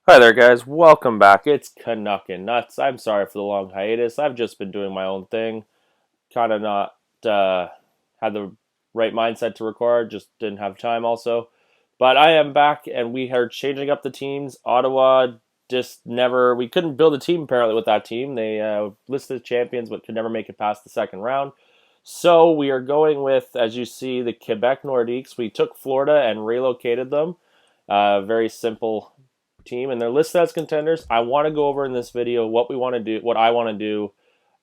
Hi there, guys. Welcome back. It's Canuckin Nuts. I'm sorry for the long hiatus. I've just been doing my own thing. Kind of not had the right mindset to record. Just didn't have time, also. But I am back, and we are changing up the teams. Ottawa just never. We couldn't build a team apparently with that team. They listed as champions, but could never make it past the second round. So we are going with, as you see, the Quebec Nordiques. We took Florida and relocated them. Very simple team, and they're listed as contenders. I want to go over in this video what we want to do, what I want to do,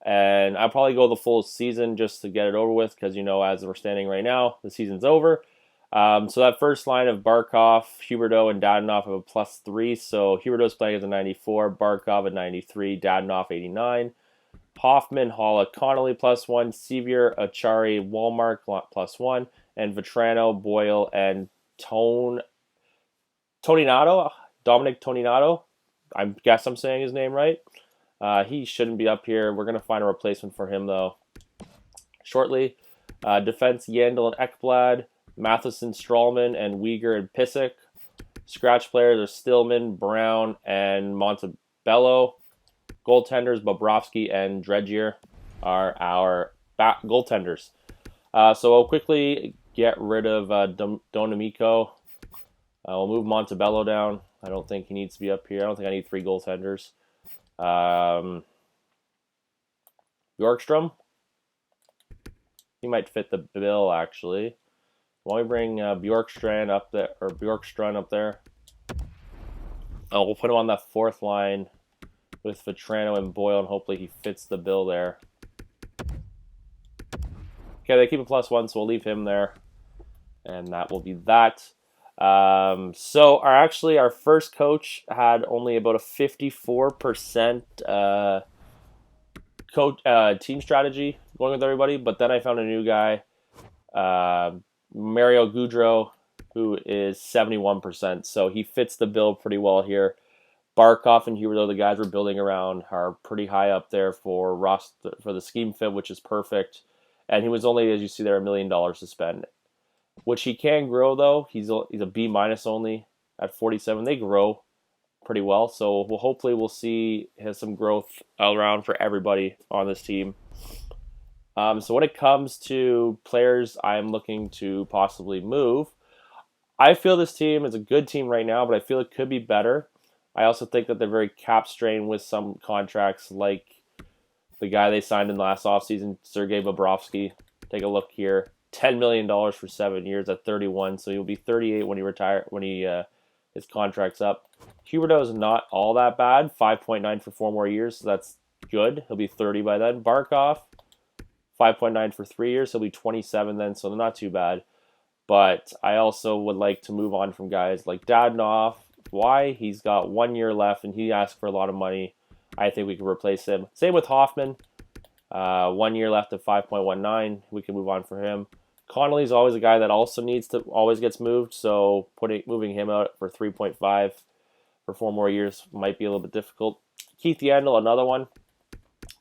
and I'll probably go the full season just to get it over with because, as we're standing right now, the season's over. So that first line of Barkov, Huberdeau, and Dadonov have a +3. So Huberdeau's playing as a 94, Barkov a 93, Dadonov 89. Hoffman, Halla, Connolly +1, Sevier, Achari, Walmart +1, and Vetrano, Boyle, and Toninato, Dominic Toninato. I guess I'm saying his name right. He shouldn't be up here. We're going to find a replacement for him, though, shortly. Defense, Yandel and Ekblad, Matheson, Strawman, and Uyghur and Pissick. Scratch players are Stillman, Brown, and Montebello. Goaltenders, Bobrovsky and Dredgier are our goaltenders. So we'll quickly get rid of Donamico. We'll move Montebello down. I don't think he needs to be up here. I don't think I need 3 goaltenders. Bjorkstrom. He might fit the bill, actually. Why don't we bring Bjorkstrand up there, or Bjorkstrand up there? Oh, we'll put him on that fourth line with Vetrano and Boyle, and hopefully he fits the bill there. Okay, they keep a +1, so we'll leave him there. And that will be that. So our first coach had only about a 54% team strategy going with everybody, but then I found a new guy, Mario Goudreau, who is 71%. So he fits the bill pretty well here. Barkov and Huberdeau, the guys we're building around, are pretty high up there for the scheme fit, which is perfect. And he was only, as you see there, $1 million to spend, which he can grow, though. He's a B- only at 47. They grow pretty well, so hopefully we'll see some growth around for everybody on this team. So when it comes to players I'm looking to possibly move, I feel this team is a good team right now, but I feel it could be better. I also think that they're very cap strained with some contracts, like the guy they signed in last offseason, Sergei Bobrovsky. Take a look here. $10 million for 7 years at 31, so he'll be 38 when his contract's up. Huberdeau is not all that bad, 5.9 for 4 more years, so that's good. He'll be 30 by then. Barkov, 5.9 for 3 years, he'll be 27 then, so not too bad. But I also would like to move on from guys like Dadonov. Why? He's got 1 year left, and he asked for a lot of money. I think we can replace him. Same with Hoffman. 1 year left at 5.19. We can move on for him. Connolly's always a guy that also always gets moved, so moving him out for 3.5 for 4 more years might be a little bit difficult. Keith Yandel, another one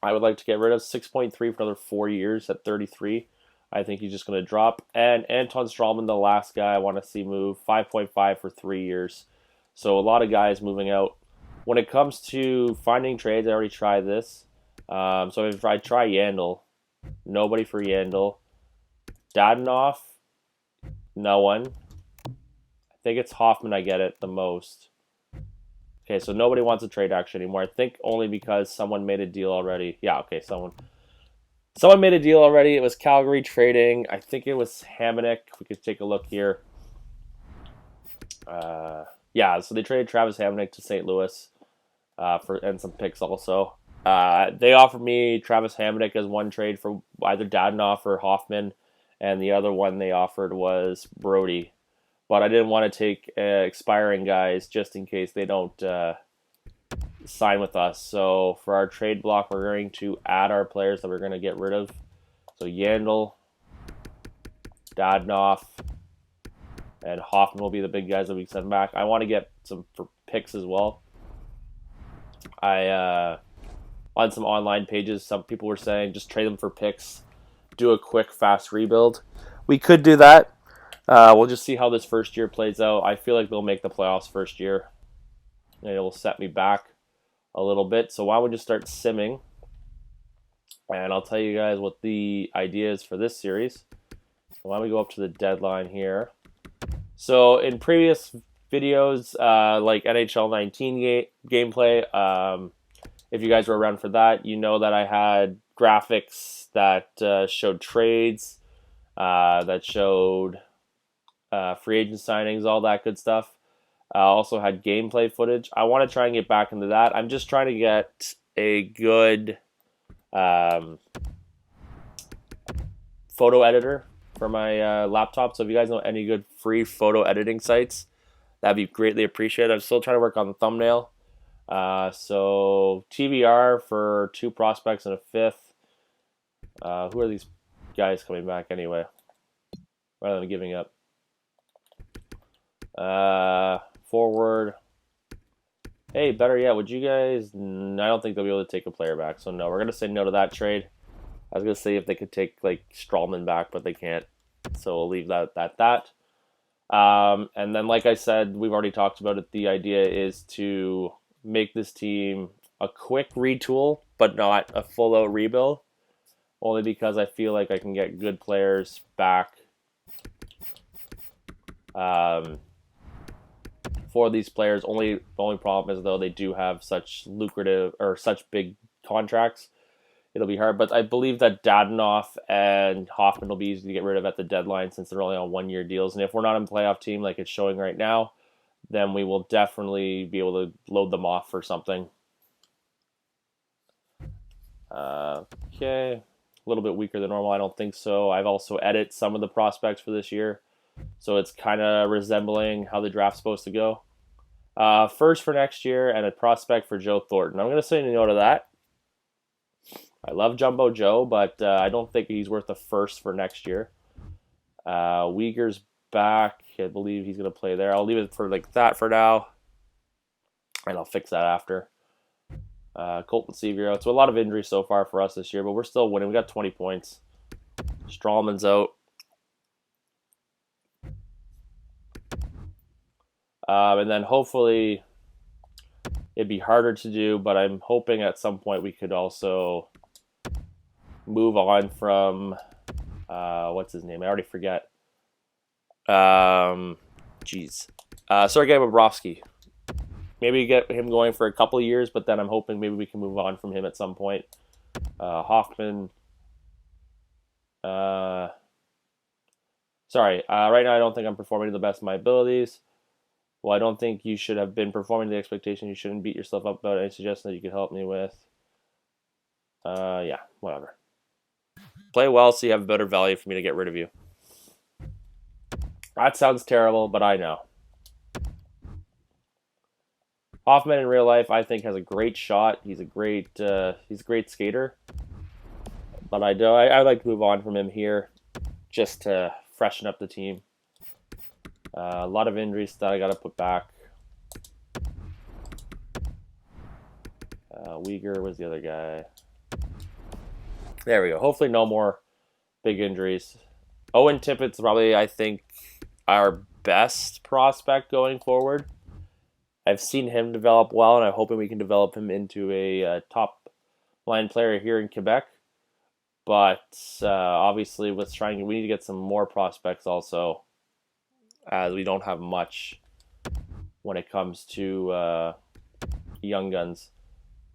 I would like to get rid of, 6.3 for another 4 years at 33. I think he's just going to drop. And Anton Strawman, the last guy I want to see move, 5.5 for 3 years. So a lot of guys moving out. When it comes to finding trades, I already tried this. So if I try Yandel, nobody for Yandel. Dadonov, no one. I think it's Hoffman I get it the most. Okay, so nobody wants a trade action anymore. I think only because someone made a deal already. Yeah, okay, someone made a deal already. It was Calgary trading. I think it was Hamonic. We could take a look here. Yeah, so they traded Travis Hamonic to St. Louis and some picks also. They offered me Travis Hamonic as one trade for either Dadonov or Hoffman, and the other one they offered was Brody. But I didn't want to take expiring guys just in case they don't sign with us. So for our trade block, we're going to add our players that we're going to get rid of. So Yandel, Dadonov, and Hoffman will be the big guys that we send back. I want to get some for picks as well. On some online pages, some people were saying just trade them for picks, do a quick, fast rebuild. We could do that. We'll just see how this first year plays out. I feel like they'll make the playoffs first year. and it will set me back a little bit. So why don't we just start simming, and I'll tell you guys what the idea is for this series. Why don't we go up to the deadline here? So in previous videos, like NHL 19 gameplay, if you guys were around for that, you know that I had graphics that showed trades, that showed free agent signings, all that good stuff. Also had gameplay footage. I want to try and get back into that. I'm just trying to get a good photo editor for my laptop. So if you guys know any good free photo editing sites, that'd be greatly appreciated. I'm still trying to work on the thumbnail. So TVR for 2 prospects and a 5th. Who are these guys coming back anyway? Rather than giving up. Forward. Hey, better yet, would you guys... I don't think they'll be able to take a player back. So no, we're going to say no to that trade. I was going to say if they could take like Strawman back, but they can't. So we'll leave that at that. And then, like I said, we've already talked about it. The idea is to make this team a quick retool, but not a full-out rebuild. Only because I feel like I can get good players back for these players. The only problem is, though, they do have such lucrative or such big contracts. It'll be hard, but I believe that Dadonov and Hoffman will be easy to get rid of at the deadline since they're only on 1-year deals. And if we're not a playoff team like it's showing right now, then we will definitely be able to load them off for something. Okay, a little bit weaker than normal. I don't think so. I've also edited some of the prospects for this year, so it's kind of resembling how the draft's supposed to go. First for next year and a prospect for Joe Thornton. I'm going to say no to that. I love Jumbo Joe, but I don't think he's worth a first for next year. Uyghur's back. I believe he's going to play there. I'll leave it for like that for now, and I'll fix that after. Colton Sevier out. So a lot of injuries so far for us this year, but we're still winning. We got 20 points. Strawman's out. And then hopefully it'd be harder to do, but I'm hoping at some point we could also move on from what's his name? I already forget. Sergei Bobrovsky. Maybe get him going for a couple of years, but then I'm hoping maybe we can move on from him at some point. Hoffman. Right now I don't think I'm performing to the best of my abilities. Well, I don't think you should have been performing to the expectation. You shouldn't beat yourself up about any suggestion that you could help me with. Yeah, whatever. Play well so you have a better value for me to get rid of you. That sounds terrible, but I know. Hoffman in real life, I think, has a great shot. He's a great skater. But I'd like to move on from him here, just to freshen up the team. A lot of injuries that I got to put back. Uyghur was the other guy. There we go. Hopefully no more big injuries. Owen Tippett's probably, I think, our best prospect going forward. I've seen him develop well, and I'm hoping we can develop him into a top line player here in Quebec. But obviously, we need to get some more prospects also, as we don't have much when it comes to young guns.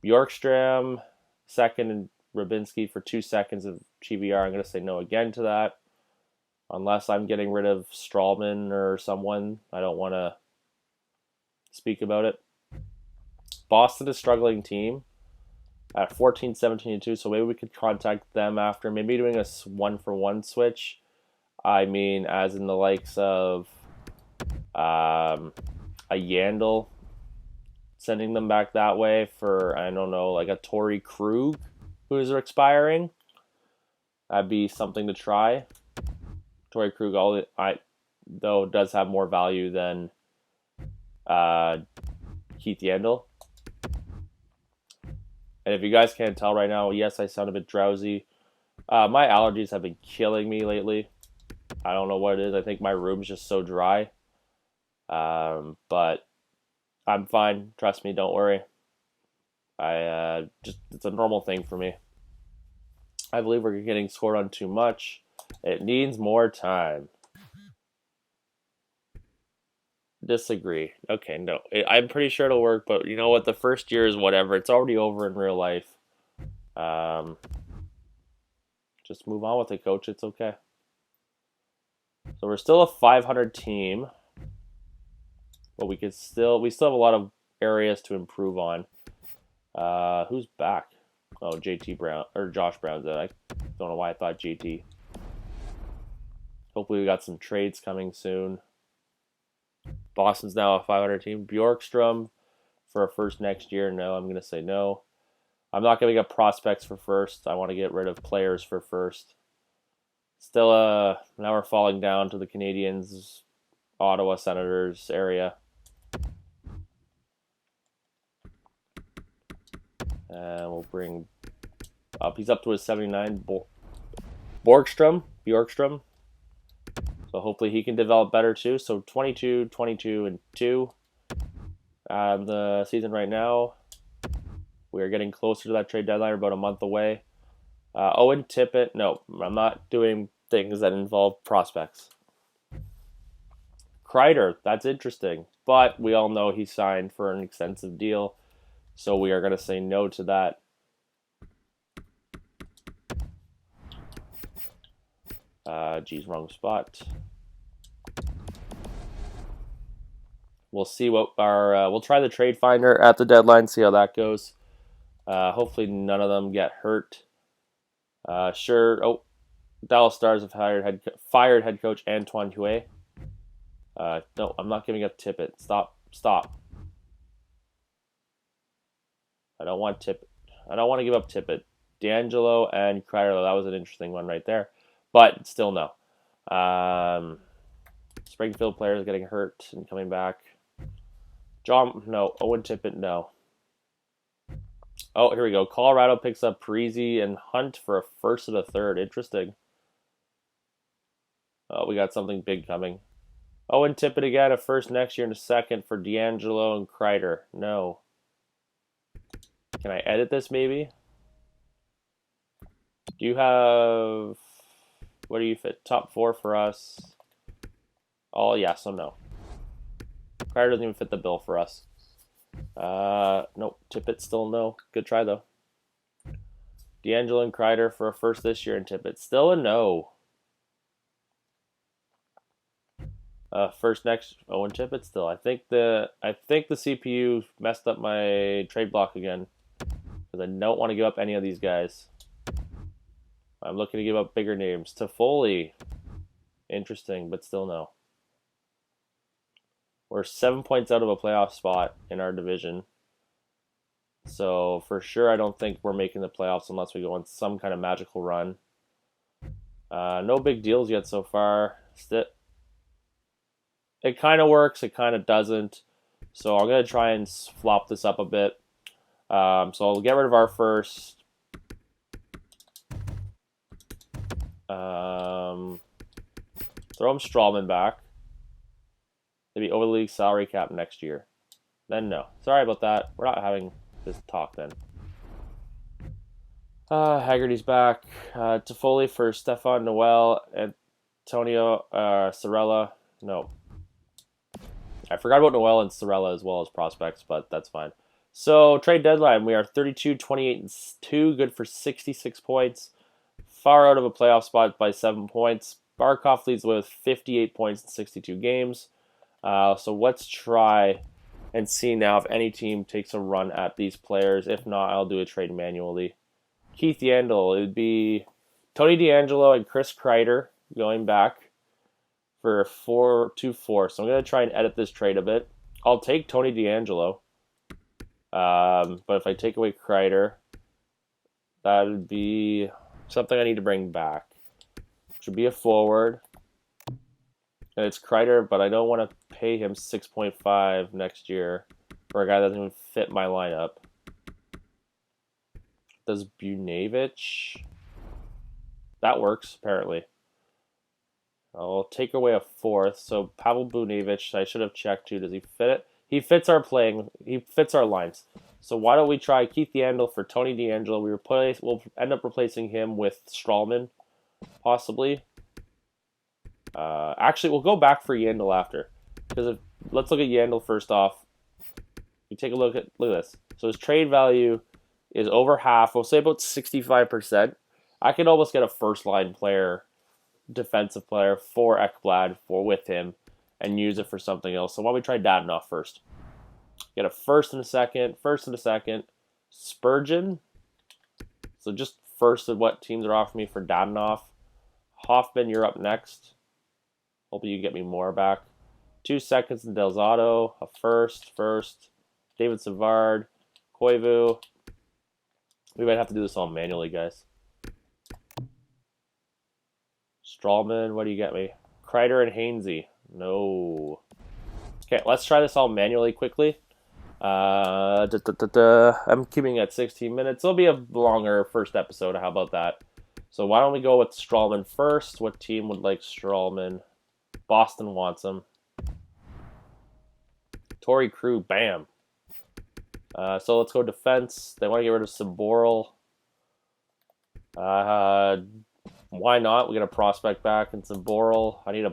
Bjorkstrom, second, and Rubinski for 2 seconds of GVR. I'm going to say no again to that. Unless I'm getting rid of Strawman or someone, I don't want to speak about it. Boston is a struggling team at 14, 17, and 2, so maybe we could contact them after. Maybe doing a 1-for-1 switch. I mean, as in the likes of a Yandel, sending them back that way for, I don't know, like a Torrey Krug who's expiring. That'd be something to try. Torrey Krug, though, does have more value than Keith Yandel. And if you guys can't tell right now, yes, I sound a bit drowsy. My allergies have been killing me lately. I don't know what it is. I think my room's just so dry. But I'm fine. Trust me. Don't worry. I just it's a normal thing for me. I believe we're getting scored on too much. It needs more time. Disagree. Okay, no. I'm pretty sure it'll work, but you know what? The first year is whatever. It's already over in real life. Um, just move on with it, coach. It's okay. So we're still a 500 team, but we still have a lot of areas to improve on. Who's back? Oh, JT Brown or Josh Brown's in. I don't know why I thought JT. Hopefully we got some trades coming soon. Boston's now a 500 team. Bjorkstrom for a first next year. No, I'm gonna say no. I'm not giving up prospects for first. I want to get rid of players for first. Still, now we're falling down to the Canadiens, Ottawa Senators area. And we'll bring up. He's up to his 79. Bjorkstrom. So hopefully he can develop better too. So 22, 22, and 2. The season right now. We are getting closer to that trade deadline. We're about a month away. Owen Tippett. No, I'm not doing things that involve prospects. Kreider. That's interesting. But we all know he signed for an extensive deal. So we are going to say no to that. Wrong spot. We'll see what our we'll try the trade finder at the deadline, see how that goes. Hopefully none of them get hurt. Sure. Oh, Dallas Stars have fired head coach Antoine Huet. No, I'm not giving up Tippett. Stop. I don't want Tippett. I don't want to give up Tippett. D'Angelo and Kreider, that was an interesting one right there. But still no. Springfield players getting hurt and coming back. Owen Tippett, no. Oh, here we go. Colorado picks up Parisi and Hunt for a first and a third. Interesting. Oh, we got something big coming. Owen Tippett again, a first next year and a second for D'Angelo and Kreider. No. Can I edit this maybe? Do you have... What do you fit? Top 4 for us. Oh, yeah, so no. Kreider doesn't even fit the bill for us. Nope. Tippett still no. Good try, though. D'Angelo and Kreider for a first this year and Tippett. Still a no. First next Owen Tippett still. I think the CPU messed up my trade block again. Because I don't want to give up any of these guys. I'm looking to give up bigger names. Toffoli. Interesting, but still no. We're 7 points out of a playoff spot in our division. So for sure, I don't think we're making the playoffs unless we go on some kind of magical run. No big deals yet so far. It kind of works. It kind of doesn't. So I'm going to try and flop this up a bit. So I'll get rid of our first. Throw him Strawman back. Maybe over the league salary cap next year. Then no. Sorry about that. We're not having this talk then. Haggerty's back. Toffoli for Stefan Noel. Antonio Sorella. No. I forgot about Noel and Sorella as well as prospects, but that's fine. So, trade deadline. We are 32, 28, and 2. Good for 66 points. Far out of a playoff spot by 7 points. Barkov leads with 58 points in 62 games. So let's try and see now if any team takes a run at these players. If not, I'll do a trade manually. Keith Yandel. It would be Tony DeAngelo and Chris Kreider going back for a 4-2-4. So I'm going to try and edit this trade a bit. I'll take Tony DeAngelo. But if I take away Kreider, that would be something I need to bring back. Should be a forward. And it's Kreider, but I don't want to pay him 6.5 next year for a guy that doesn't even fit my lineup. Does Bunevich? That works, apparently. I'll take away a fourth. So Pavel Bunevich, I should have checked too. Does he fit it? He fits our playing. He fits our lines. So why don't we try Keith Yandel for Tony DeAngelo? We'll end up replacing him with Strawman, possibly. Actually, we'll go back for Yandel after. Because let's look at Yandel first off. You take a look at this. So his trade value is over half. We'll say about 65%. I could almost get a first line player, defensive player for Ekblad with him and use it for something else. So why don't we try Dadanoff first? Get a first and a second. Spurgeon. So just first of what teams are offering me for Dadanoff. Hoffman, you're up next. Hoping you get me more back. 2 seconds in Delzato. A first. David Savard. Koivu. We might have to do this all manually, guys. Strawman, what do you get me? Kreider and Hainsey. No. Okay, let's try this all manually quickly. I'm keeping it at 16 minutes. It'll be a longer first episode. How about that? So why don't we go with Strawman first? What team would like Strawman? Boston wants him. Torrey Crew, bam. So let's go defense. They want to get rid of Saboril. Why not? We get a prospect back in Saboril. I need a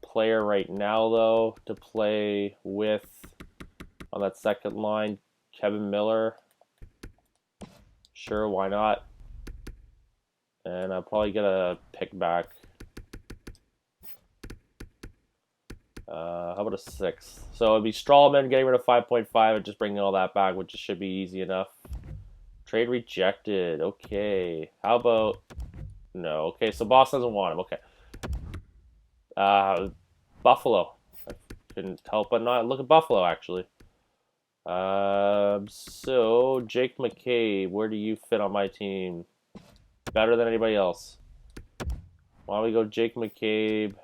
player right now, though, to play with on that second line. Kevin Miller. Sure, why not? And I'll probably get a pick back. How about a 6? So it'd be Strawman getting rid of 5.5 and just bringing all that back, which should be easy enough. Trade rejected. Okay. How about... No. Okay, so Boston doesn't want him. Okay. Buffalo. I couldn't help but not look at Buffalo, actually. So, Jake McCabe, where do you fit on my team? Better than anybody else. Why don't we go Jake McCabe?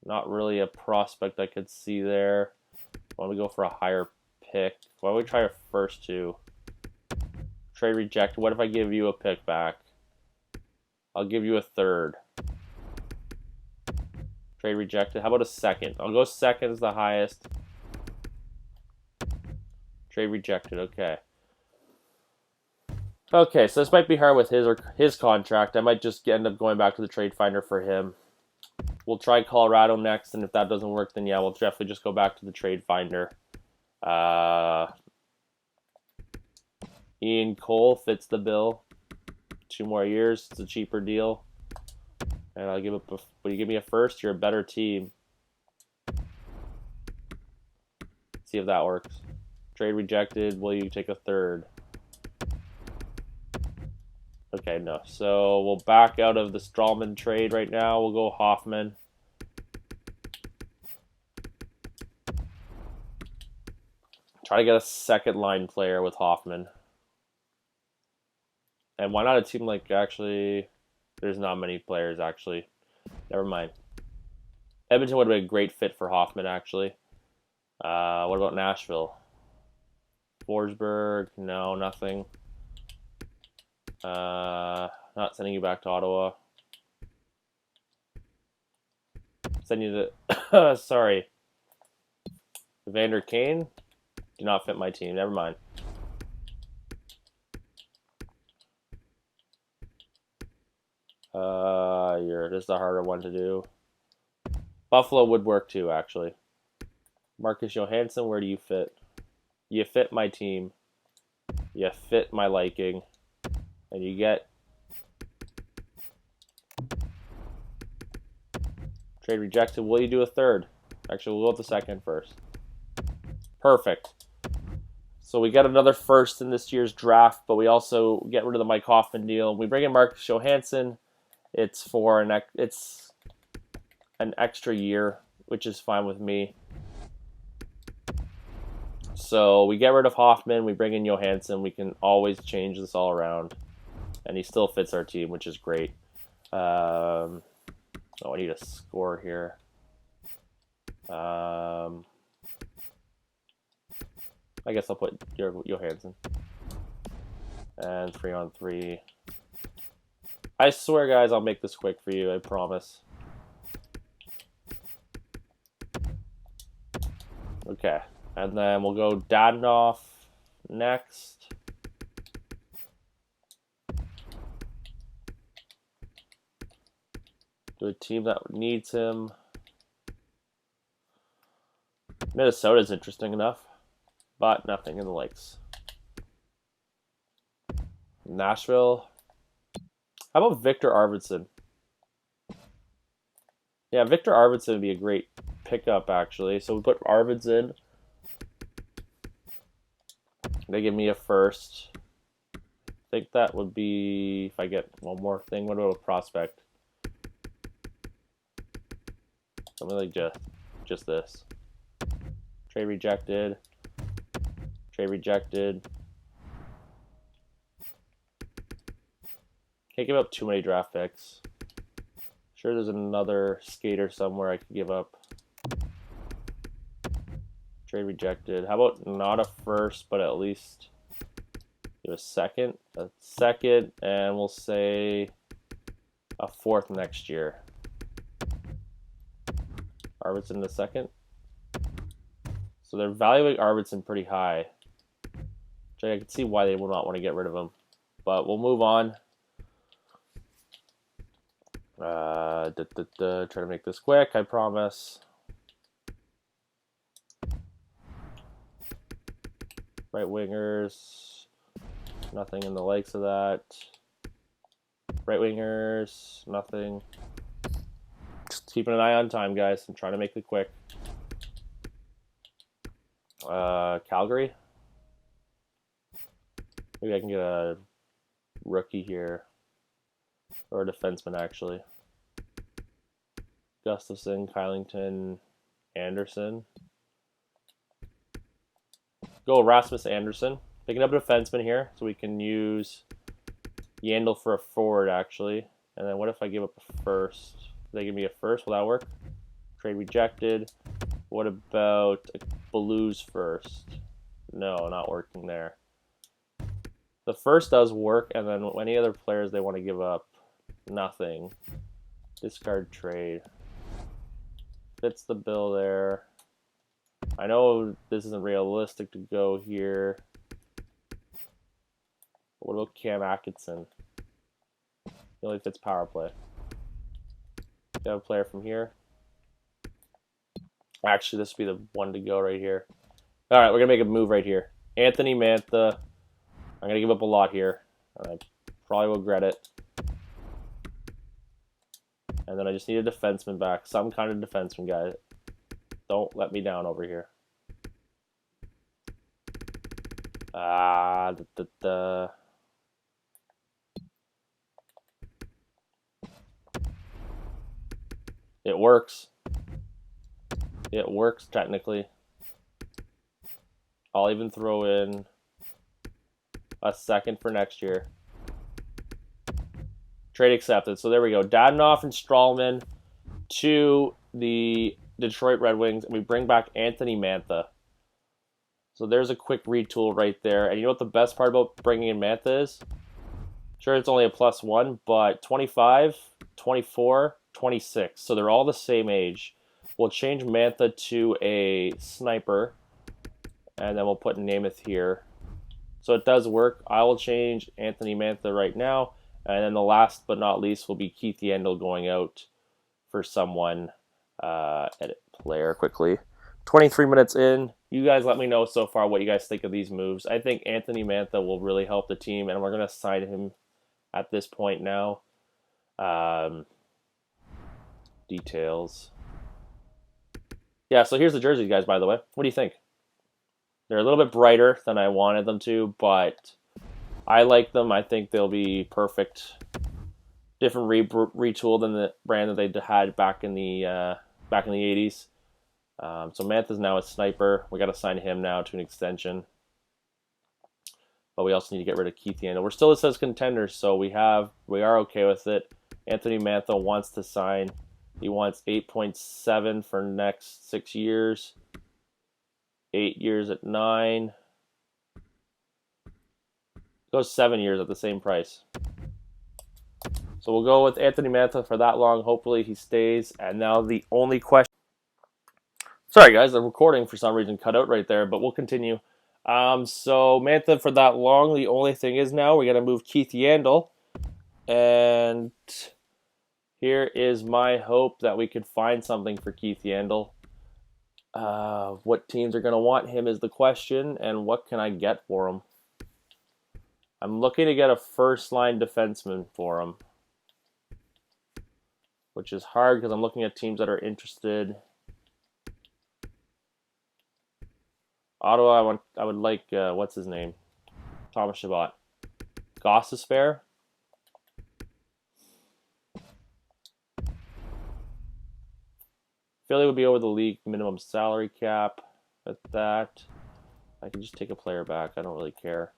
Not really a prospect I could see there. Why don't we go for a higher pick? Why don't we try our first 2? Trade rejected. What if I give you a pick back? I'll give you a 3rd. Trade rejected. How about a 2nd? I'll go 2nd as the highest. Trade rejected. Okay. Okay, so this might be hard with his contract. I might just end up going back to the trade finder for him. We'll try Colorado next, and if that doesn't work, then yeah, we'll definitely just go back to the trade finder. Ian Cole fits the bill. 2 more years. It's a cheaper deal. And I'll give it. Will you give me a first? You're a better team. See if that works. Trade rejected. Will you take a 3rd? Okay, no. So we'll back out of the Strawman trade right now. We'll go Hoffman. Try to get a second line player with Hoffman. And why not a team like, actually, there's not many players, actually. Never mind. Edmonton would have been a great fit for Hoffman, actually. What about Nashville? Forsberg? No, nothing. Not sending you back to Ottawa. Send you the... sorry. Evander Kane? Do not fit my team. Never mind. This is a harder one to do. Buffalo would work too, actually. Marcus Johansson, where do you fit? You fit my team. You fit my liking. And you get... Trade rejected. Will you do a 3rd? Actually, we'll go with the 2nd first. Perfect. So we get another first in this year's draft, but we also get rid of the Mike Hoffman deal. We bring in Marcus Johansson. It's for an extra year, which is fine with me. So we get rid of Hoffman. We bring in Johansson. We can always change this all around. And he still fits our team, which is great. I need a score here. I guess I'll put Johansson. And 3-on-3. I swear, guys, I'll make this quick for you. I promise. Okay, and then we'll go Dadanoff next. To a team that needs him. Minnesota's interesting enough, but nothing in the Lakes. Nashville. How about Victor Arvidsson? Yeah, Victor Arvidsson would be a great pickup, actually. So we put Arvidsson. They give me a first. I think that would be, if I get one more thing, what about a prospect? Something like just this. Trade rejected. Trade rejected. Can't give up too many draft picks. Sure, there's another skater somewhere I could give up. Trade rejected. How about not a first, but at least give a second? A second, and we'll say a fourth next year. Arvidsson the second. So they're valuing Arvidsson pretty high. Which I can see why they would not want to get rid of him. But we'll move on. Try to make this quick, I promise. Right wingers. Nothing in the likes of that. Right wingers. Nothing. Just keeping an eye on time, guys. I'm trying to make it quick. Calgary. Maybe I can get a rookie here. Or a defenseman, actually. Gustafson, Kylington, Anderson. Go Rasmus Anderson. Picking up a defenseman here, so we can use Yandel for a forward, actually. And then what if I give up a first? They give me a first. Will that work? Trade rejected. What about a Blues first? No, not working there. The first does work, and then any other players they want to give up? Nothing. Discard trade. Fits the bill there. I know this isn't realistic to go here. What about Cam Atkinson? He only fits power play. You have a player from here. Actually, this would be the one to go right here. All right, we're going to make a move right here. Anthony Mantha. I'm going to give up a lot here. And I probably will regret it. And then I just need a defenseman back. Some kind of defenseman, guy. Don't let me down over here. It works. It works, technically. I'll even throw in a second for next year. Trade accepted. So there we go. Dadanoff and Strawman to the Detroit Red Wings, and we bring back Anthony Mantha. So there's a quick retool right there. And you know what the best part about bringing in Mantha is? Sure, it's only a +1, but 25, 24, 26. So they're all the same age. We'll change Mantha to a sniper, and then we'll put Namath here. So it does work. I will change Anthony Mantha right now. And then the last but not least will be Keith Yandel going out for someone. Edit player quickly. 23 minutes in. You guys let me know so far what you guys think of these moves. I think Anthony Mantha will really help the team, and we're going to sign him at this point now. Details. Yeah, so here's the jerseys, guys, by the way. What do you think? They're a little bit brighter than I wanted them to, but I like them. I think they'll be perfect. Different retool than the brand that they had back in the 80s. So Mantha's now a sniper. We got to sign him now to an extension. But we also need to get rid of Keith Yandel. We're still as contenders, so we are okay with it. Anthony Mantha wants to sign. He wants 8.7 for next 6 years. 8 years at 9. Goes 7 years at the same price. So we'll go with Anthony Mantha for that long. Hopefully he stays. And now the only question. Sorry, guys, the recording for some reason cut out right there, but we'll continue. So Mantha for that long. The only thing is now we got to move Keith Yandel, and here is my hope that we could find something for Keith Yandel. What teams are going to want him is the question, and what can I get for him? I'm looking to get a first-line defenseman for him, which is hard because I'm looking at teams that are interested. Ottawa, I would like, what's his name? Thomas Chabot. Gostisbehere. Philly would be over the league minimum salary cap at that. I can just take a player back. I don't really care.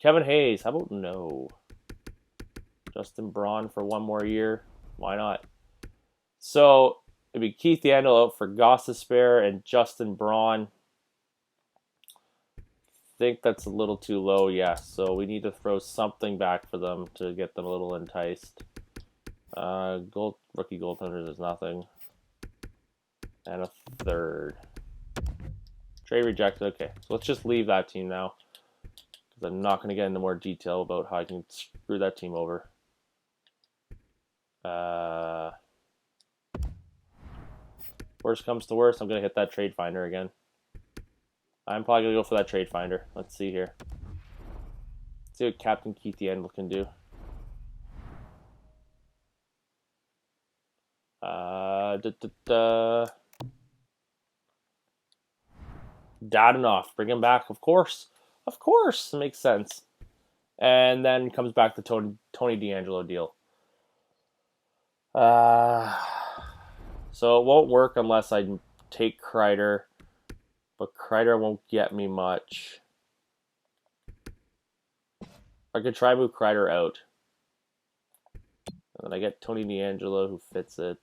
Kevin Hayes. How about no? Justin Braun for one more year. Why not? So it'd be Keith Yandel out for Gostisbehere and Justin Braun. I think that's a little too low, yeah. So we need to throw something back for them to get them a little enticed. Rookie goaltenders is nothing. And a third. Trade rejected. Okay, so let's just leave that team now, because I'm not going to get into more detail about how I can screw that team over. Worst comes to worst, I'm going to hit that trade finder again. I'm probably going to go for that trade finder. Let's see here. Let's see what Captain Keith Yandel can do. Dadonov, bring him back, of course. Of course, it makes sense. And then comes back the Tony DeAngelo deal. So it won't work unless I take Kreider, but Kreider won't get me much. I could try move Kreider out. And then I get Tony DeAngelo who fits it.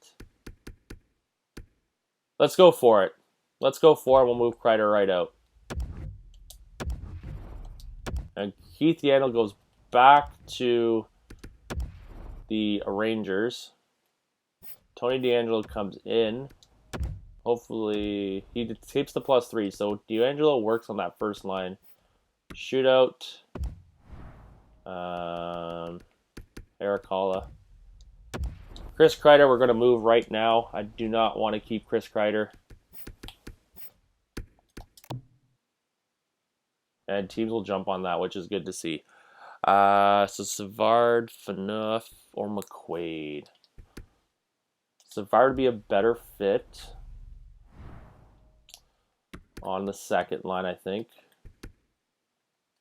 Let's go for it. Let's go for it. We'll move Kreider right out. And Keith Yandel goes back to the Rangers. Tony DeAngelo comes in. Hopefully, he keeps the +3. So DeAngelo works on that first line. Shootout. Eric Holla. Chris Kreider, we're going to move right now. I do not want to keep Chris Kreider. And teams will jump on that, which is good to see. So Savard, Phaneuf, or McQuaid. Savard would be a better fit on the second line, I think.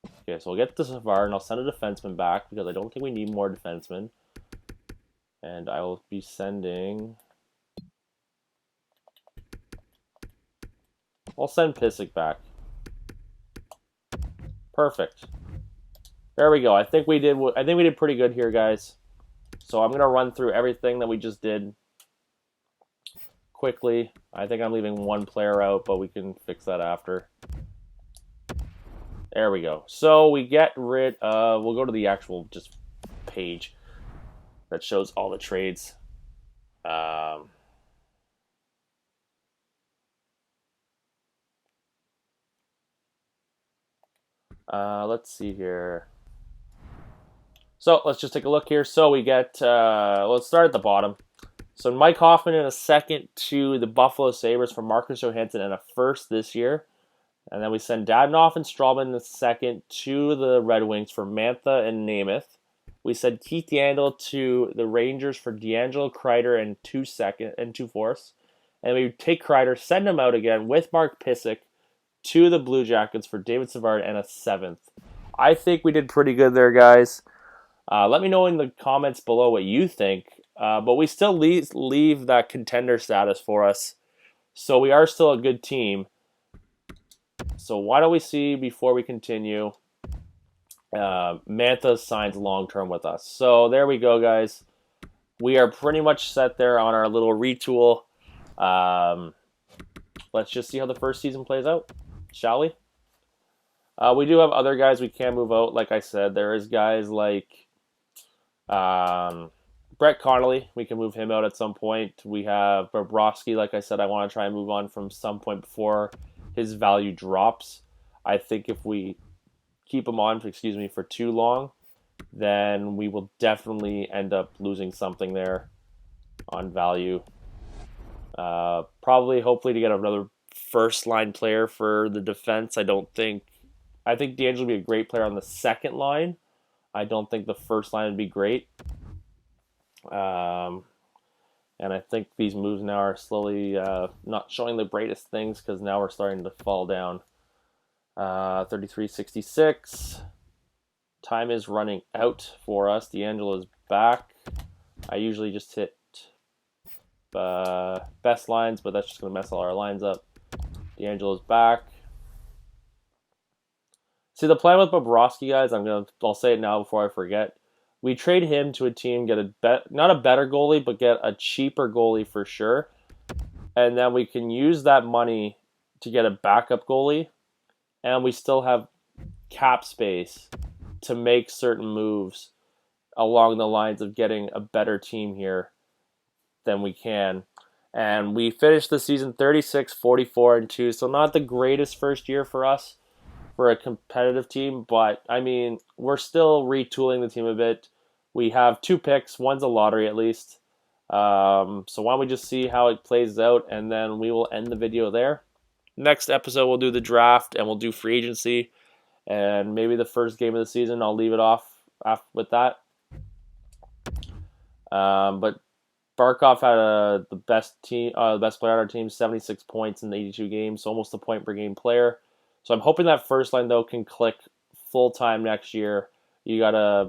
Okay, so we'll get to Savard, and I'll send a defenseman back because I don't think we need more defensemen. And I will be sending... I'll send Pysyk back. Perfect. There we go. I think we did pretty good here, guys. So I'm going to run through everything that we just did quickly. I think I'm leaving one player out, but we can fix that after. There we go. So we get rid of... We'll go to the actual just page that shows all the trades. Let's see here. So let's just take a look here. So we get, let's start at the bottom. So Mike Hoffman in a second to the Buffalo Sabres for Marcus Johansson and a first this year. And then we send Dadonov and Strawman in the second to the Red Wings for Mantha and Namath. We send Keith Yandel to the Rangers for DeAngelo, Kreider, and 2/4. And we take Kreider, send him out again with Mark Pysyk to the Blue Jackets for David Savard and a 7th. I think we did pretty good there, guys. Let me know in the comments below what you think. But we still leave that contender status for us. So we are still a good team. So why don't we see, before we continue, Mantha signs long-term with us. So there we go, guys. We are pretty much set there on our little retool. Let's just see how the first season plays out, shall we? We do have other guys we can move out. Like I said, there is guys like Brett Connolly, we can move him out at some point. We have Bobrovsky, like I said, I want to try and move on from some point before his value drops. I think if we keep him on, for too long, then we will definitely end up losing something there on value. Probably, hopefully, to get another first line player for the defense. I think D'Angelo would be a great player on the second line. I don't think the first line would be great. And I think these moves now are slowly not showing the brightest things because now we're starting to fall down. 33.66. Time is running out for us. D'Angelo's back. I usually just hit best lines, but that's just going to mess all our lines up. D'Angelo's back. See, the plan with Bobrovsky, guys, I'll say it now before I forget. We trade him to a team, get not a better goalie, but get a cheaper goalie for sure. And then we can use that money to get a backup goalie. And we still have cap space to make certain moves along the lines of getting a better team here than we can. And we finished the season 36-44-2, so not the greatest first year for us for a competitive team, but I mean, we're still retooling the team a bit. We have 2 picks, one's a lottery at least. So why don't we just see how it plays out, and then we will end the video there. Next episode, we'll do the draft, and we'll do free agency, and maybe the first game of the season, I'll leave it off with that. But Barkov had the best player on our team, 76 points in 82 games, so almost a point per game player. So I'm hoping that first line though can click full time next year. You got I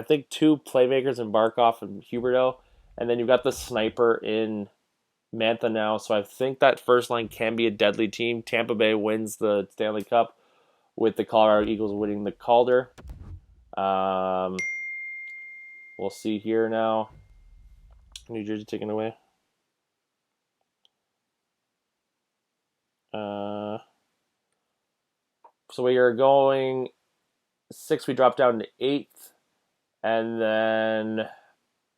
think 2 playmakers in Barkov and Huberdeau, and then you've got the sniper in Mantha now. So I think that first line can be a deadly team. Tampa Bay wins the Stanley Cup with the Colorado Eagles winning the Calder. We'll see here now. New Jersey taken away. So we are going 6. We drop down to 8th, and then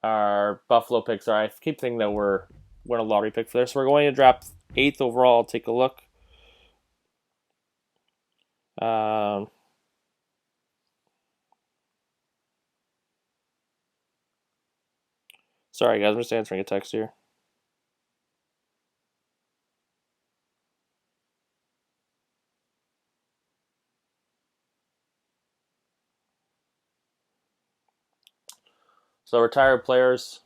our Buffalo picks are. I keep thinking that we're a lottery pick for this. So we're going to draft 8th overall. I'll take a look. Sorry, guys. I'm just answering a text here. So retired players.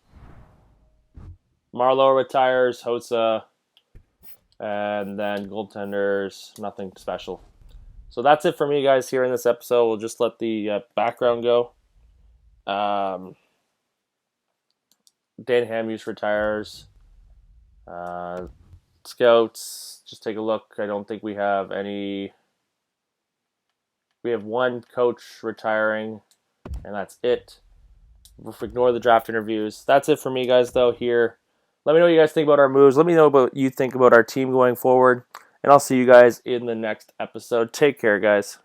Marlowe retires, Hossa, and then goaltenders, nothing special. So that's it for me, guys, here in this episode. We'll just let the background go. Dan Hamhuis retires. Scouts, just take a look. I don't think we have any. We have 1 coach retiring, and that's it. We'll ignore the draft interviews. That's it for me, guys, though, here. Let me know what you guys think about our moves. Let me know what you think about our team going forward. And I'll see you guys in the next episode. Take care, guys.